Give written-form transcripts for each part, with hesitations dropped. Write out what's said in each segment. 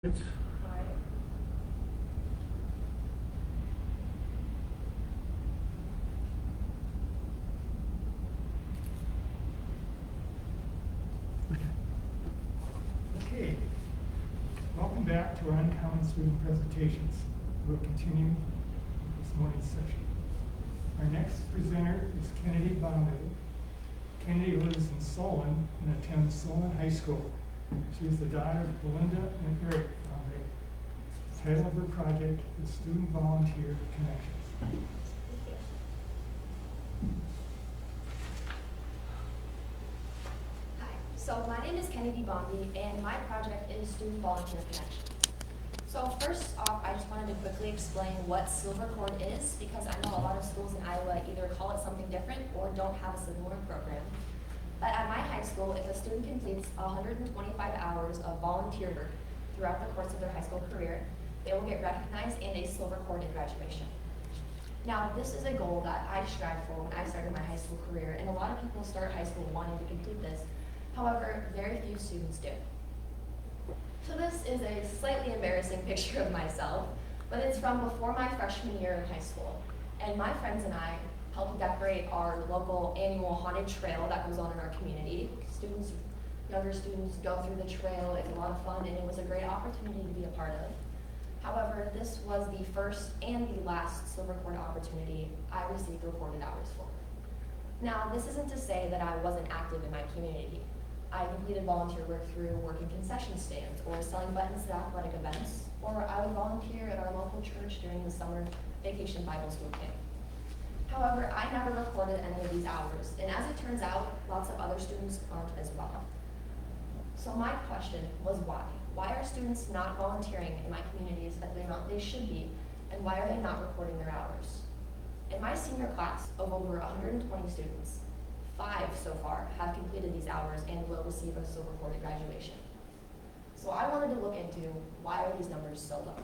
Right. Okay, welcome back to our uncommon student presentations. We'll continue this morning's session. Our next presenter is Kennedy Bombei. Kennedy lives in Solon and attends Solon High School. She is the daughter of Belinda and Eric Bombei. The title of her project is Student Volunteer Connections. So my name is Kennedy Bombei, and my project is Student Volunteer Connections. So first off, I just wanted to quickly explain what Silver Cord is, because I know a lot of schools in Iowa either call it something different or don't have a similar program. But at my high school, if a student completes 125 hours of volunteer work throughout the course of their high school career, they will get recognized in a Silver Cord at graduation. Now, this is a goal that I strive for when I started my high school career, and a lot of people start high school wanting to complete this. However, very few students do. So this is a slightly embarrassing picture of myself, but it's from before my freshman year in high school. And my friends and I helped decorate our local annual haunted trail that goes on in our community. Younger students go through the trail. It's a lot of fun, and it was a great opportunity to be a part of. However, this was the first and the last Silver Cord opportunity I received recorded hours for. Now, this isn't to say that I wasn't active in my community. I completed volunteer work through working concession stands or selling buttons at athletic events, or I would volunteer at our local church during the summer vacation Bible school camp. However, I never recorded any of these hours, and as it turns out, lots of other students aren't as well. So my question was why? Why are students not volunteering in my communities as they should be, and why are they not recording their hours? In my senior class of over 120 students, 5 so far have completed these hours and will receive a Silver Cord at graduation. So I wanted to look into why are these numbers so low.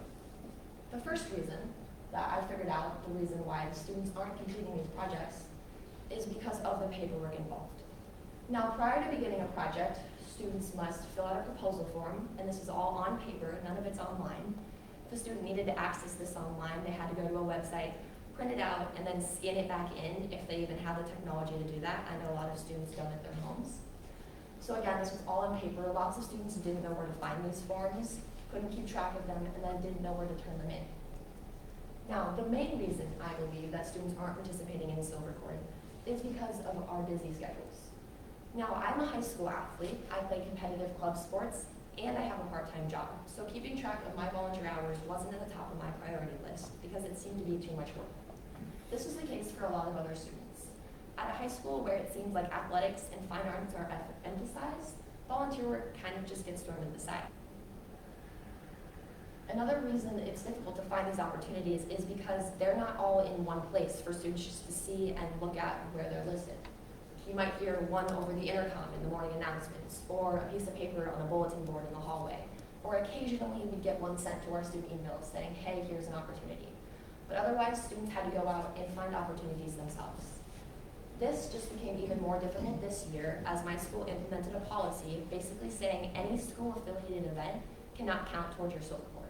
The first reason that I figured out, the reason why the students aren't completing these projects, is because of the paperwork involved. Now, prior to beginning a project, students must fill out a proposal form, and this is all on paper, none of it's online. If a student needed to access this online, they had to go to a website, print it out, and then scan it back in if they even have the technology to do that. I know a lot of students don't at their homes. So again, this was all on paper. Lots of students didn't know where to find these forms, couldn't keep track of them, and then didn't know where to turn them in. Now, the main reason I believe that students aren't participating in Silver Cord is because of our busy schedules. Now, I'm a high school athlete. I play competitive club sports, and I have a part-time job. So keeping track of my volunteer hours wasn't at the top of my priority list because it seemed to be too much work. This was the case for a lot of other students. At a high school where it seems like athletics and fine arts are emphasized, volunteer work kind of just gets thrown to the side. Another reason it's difficult to find these opportunities is because they're not all in one place for students just to see and look at where they're listed. You might hear one over the intercom in the morning announcements, or a piece of paper on a bulletin board in the hallway, or occasionally we get one sent to our student emails saying, hey, here's an opportunity. But otherwise, students had to go out and find opportunities themselves. This just became even more difficult this year as my school implemented a policy basically saying any school-affiliated event cannot count towards your Silver Cord.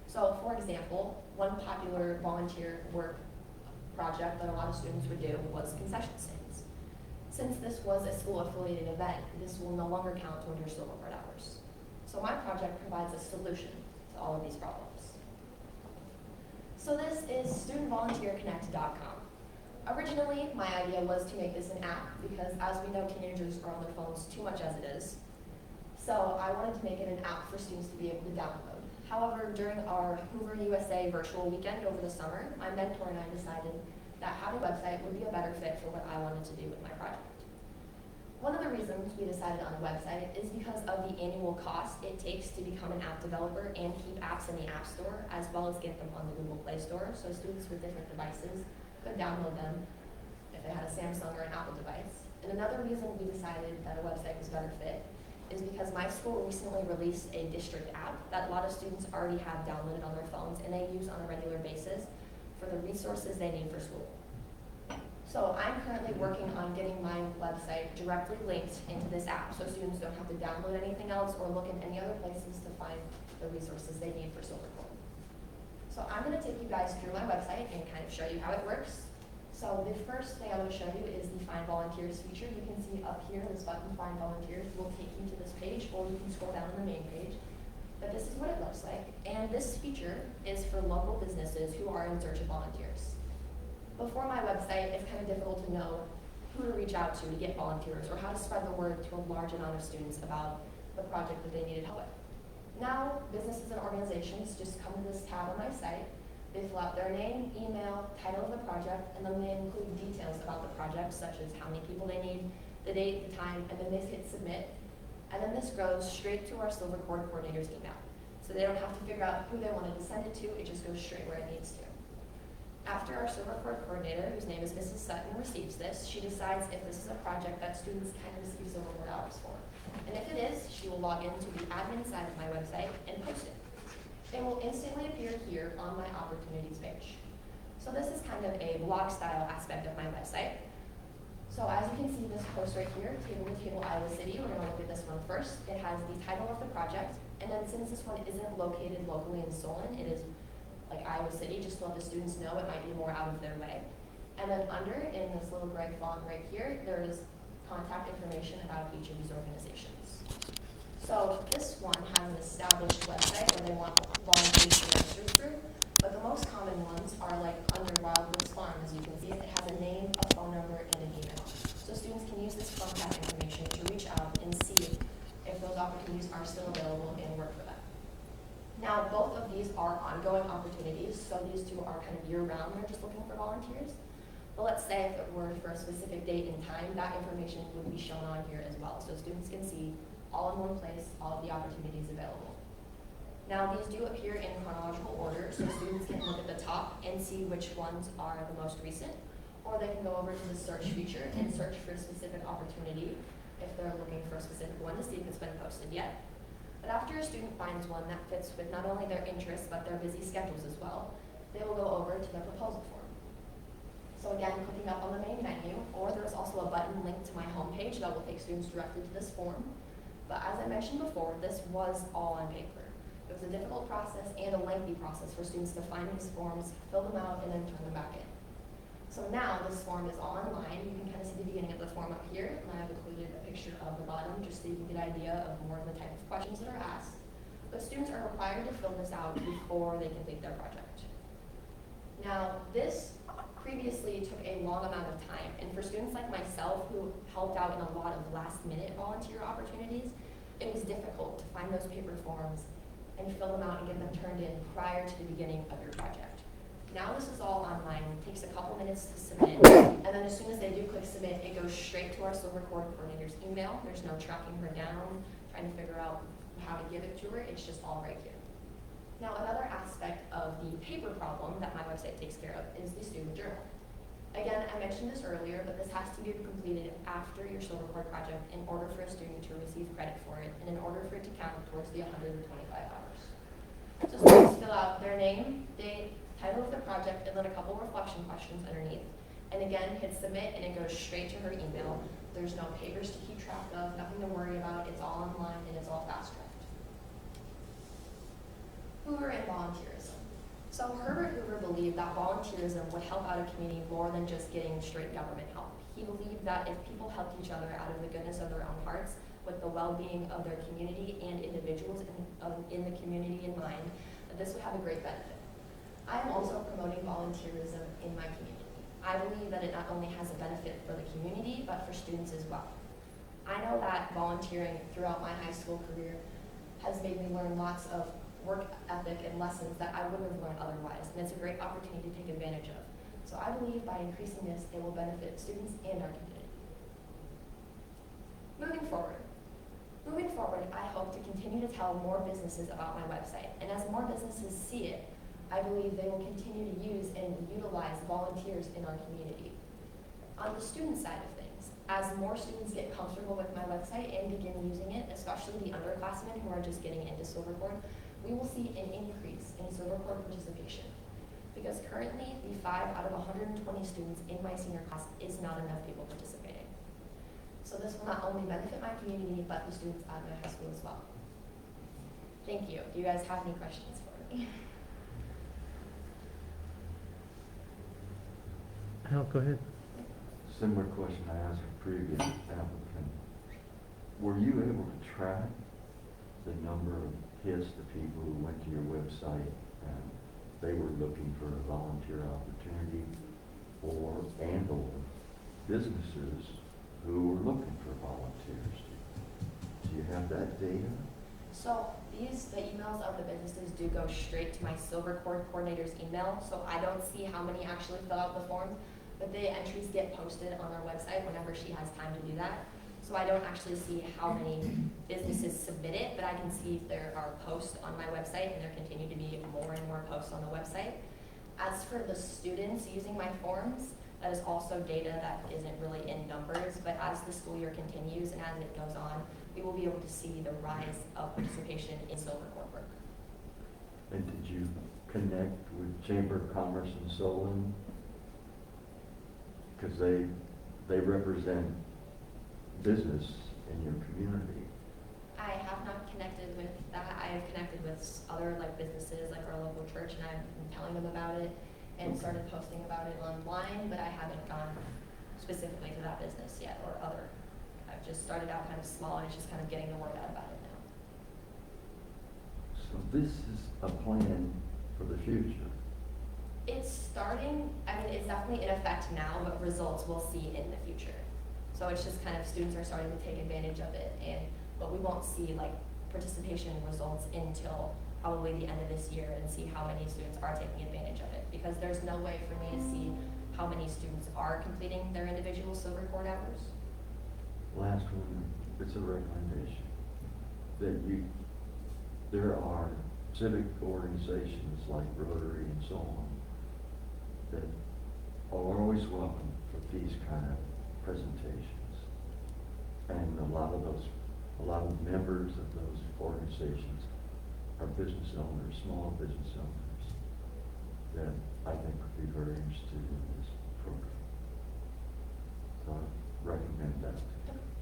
So, for example, one popular volunteer work project that a lot of students would do was concession stands. Since this was a school-affiliated event, this will no longer count toward your Silver Cord hours. So my project provides a solution to all of these problems. So this is studentvolunteerconnect.com. Originally, my idea was to make this an app because, as we know, teenagers are on their phones too much as it is. So I wanted to make it an app for students to be able to download. However, during our Hoover USA virtual weekend over the summer, my mentor and I decided that having a website would be a better fit for what I wanted to do with my project. One of the reasons we decided on a website is because of the annual cost it takes to become an app developer and keep apps in the App Store, as well as get them on the Google Play Store, so students with different devices could download them if they had a Samsung or an Apple device. And another reason we decided that a website was better fit is because my school recently released a district app that a lot of students already have downloaded on their phones and they use on a regular basis for the resources they need for school. So I'm currently working on getting my website directly linked into this app so students don't have to download anything else or look in any other places to find the resources they need for Silvercore. So I'm going to take you guys through my website and kind of show you how it works. So the first thing I'm going to show you is the Find Volunteers feature. You can see up here, this button, Find Volunteers, will take you to this page, or you can scroll down to the main page. But this is what it looks like. And this feature is for local businesses who are in search of volunteers. Before my website, it's kind of difficult to know who to reach out to get volunteers, or how to spread the word to a large amount of students about the project that they needed help with. Now, businesses and organizations just come to this tab on my site. They fill out their name, email, title of the project, and then they include details about the project, such as how many people they need, the date, the time, and then they hit submit. And then this goes straight to our Silvercore coordinator's email. So they don't have to figure out who they wanted to send it to, it just goes straight where it needs to. After our Silvercore coordinator, whose name is Mrs. Sutton, receives this, she decides if this is a project that students can receive Silvercore hours for. And if it is, she will log into the admin side of my website and post it. It will instantly appear here on my opportunities page. So this is kind of a blog style aspect of my website. So as you can see this post right here, Table to Table Iowa City, we're gonna look at this one first. It has the title of the project, and then since this one isn't located locally in Solon, it is like Iowa City, just to let the students know it might be more out of their way. And then under, in this little gray font right here, there is contact information about each of these organizations. So this one has an established website where they want volunteers to register through, but the most common ones are like under Wildwoods Farm. As you can see, it has a name, a phone number, and an email. So students can use this contact information to reach out and see if those opportunities are still available and work for them. Now, both of these are ongoing opportunities, so these two are kind of year-round. They're just looking for volunteers. But let's say if it were for a specific date and time, that information would be shown on here as well, so students can see all in one place, all of the opportunities available. Now, these do appear in chronological order, so students can look at the top and see which ones are the most recent, or they can go over to the search feature and search for a specific opportunity if they're looking for a specific one to see if it's been posted yet. But after a student finds one that fits with not only their interests, but their busy schedules as well, they will go over to their proposal form. So again, clicking up on the main menu, or there's also a button linked to my homepage that will take students directly to this form. But as I mentioned before, this was all on paper. It was a difficult process and a lengthy process for students to find these forms, fill them out, and then turn them back in. So now this form is all online. You can kind of see the beginning of the form up here, and I have included a picture of the bottom just so you can get an idea of more of the type of questions that are asked. But students are required to fill this out before they complete their project. Now, this previously took a long amount of time, and for students like myself who helped out in a lot of last-minute volunteer opportunities, it was difficult to find those paper forms and fill them out and get them turned in prior to the beginning of your project. Now this is all online. It takes a couple minutes to submit, and then as soon as they do click submit, it goes straight to our Silvercore coordinator's email. There's no tracking her down, trying to figure out how to give it to her. It's just all right here. Now, another aspect of the paper problem that my website takes care of is the student journal. Again, I mentioned this earlier, but this has to be completed after your Silvercore project in order for a student to receive credit for it, and in order for it to count towards the 125 hours. So students fill out their name, date, title of the project, and then a couple reflection questions underneath. And again, hit submit, and it goes straight to her email. There's no papers to keep track of, nothing to worry about. It's all online, and it's all fast-tracked. Hoover and volunteerism. So Herbert Hoover believed that volunteerism would help out a community more than just getting straight government help. He believed that if people helped each other out of the goodness of their own hearts, with the well-being of their community and individuals in the community in mind, that this would have a great benefit. I am also promoting volunteerism in my community. I believe that it not only has a benefit for the community, but for students as well. I know that volunteering throughout my high school career has made me learn lots of work ethic and lessons that I wouldn't have learned otherwise, and it's a great opportunity to take advantage of. So I believe by increasing this, it will benefit students and our community. Moving forward, I hope to continue to tell more businesses about my website, and as more businesses see it, I believe they will continue to use and utilize volunteers in our community. On the student side of things, as more students get comfortable with my website and begin using it, especially the underclassmen who are just getting into Silvercore, we will see an increase in Silvercore participation. Because currently, the 5 out of 120 students in my senior class is not enough people participating. So this will not only benefit my community, but the students at my high school as well. Thank you. Do you guys have any questions for me? Hal, go ahead. Similar question I asked a previous applicant. Were you able to track the number of hits to people who went to your website and they were looking for a volunteer opportunity or businesses who were looking for volunteers? Do you have that data? So the emails of the businesses do go straight to my Silver Cord coordinator's email, so I don't see how many actually fill out the forms, but the entries get posted on our website whenever she has time to do that. So I don't actually see how many businesses submit it, but I can see if there are posts on my website, and there continue to be more and more posts on the website. As for the students using my forms, that is also data that isn't really in numbers, but as the school year continues and as it goes on, we will be able to see the rise of participation in Silver Cord work. And did you connect with Chamber of Commerce in Solon? Because they represent business in your community. I have not connected with that. I have connected with other businesses like our local church, and I've been telling them about it and started posting about it online, but I haven't gone specifically to that business yet or other. I've just started out kind of small, and it's just kind of getting the word out about it now. So this is a plan for the future. It's starting, it's definitely in effect now, but results we'll see in the future. So it's just kind of students are starting to take advantage of it, but we won't see participation results until probably the end of this year and see how many students are taking advantage of it, because there's no way for me to see how many students are completing their individual Silver Cord hours. Last one, it's a recommendation that there are civic organizations like Rotary and so on that are always welcome for these kind of presentations. And a lot of members of those organizations are business owners, small business owners, that I think would be very interested in this program. So I recommend that.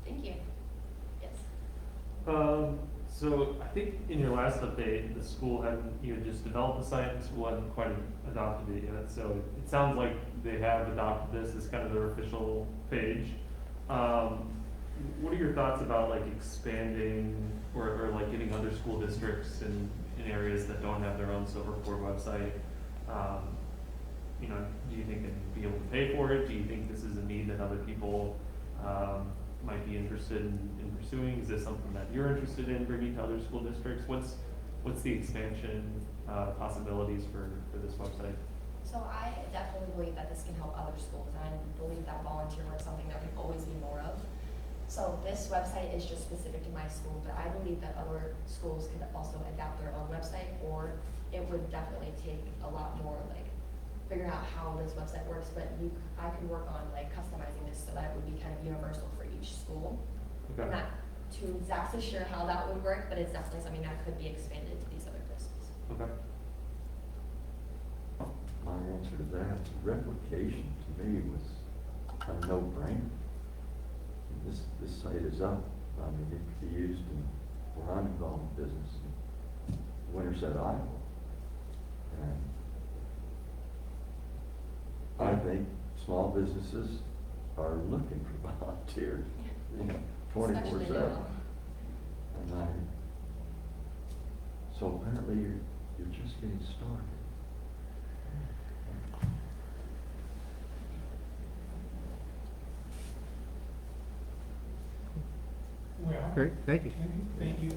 Thank you. Yes. So I think in your last update, the school you had just developed the site, the school hadn't quite adopted it yet. So it sounds like they have adopted this as kind of their official page. What are your thoughts about expanding or getting other school districts in areas that don't have their own Silver Cord website? Do you think they'd be able to pay for it? Do you think this is a need that other people might be interested in pursuing? Is this something that you're interested in bringing to other school districts? What's the expansion possibilities for this website? So I definitely believe that this can help other schools, and I believe that volunteer work is something that can always be more of. So this website is just specific to my school, but I believe that other schools could also adapt their own website, or it would definitely take a lot more figuring out how this website works, but I could work on customizing this so that it would be kind of universal for each school. Okay. I'm not too exactly sure how that would work, but it's definitely something that could be expanded to these other places. Okay. My answer to that, replication to me was a no-brainer. This site is up. It could be used where I'm involved in business in Winterset, Iowa. And I think small businesses are looking for volunteers, 24/7. Especially now. And so apparently you're just getting started. Well, Great, thank you. thank you.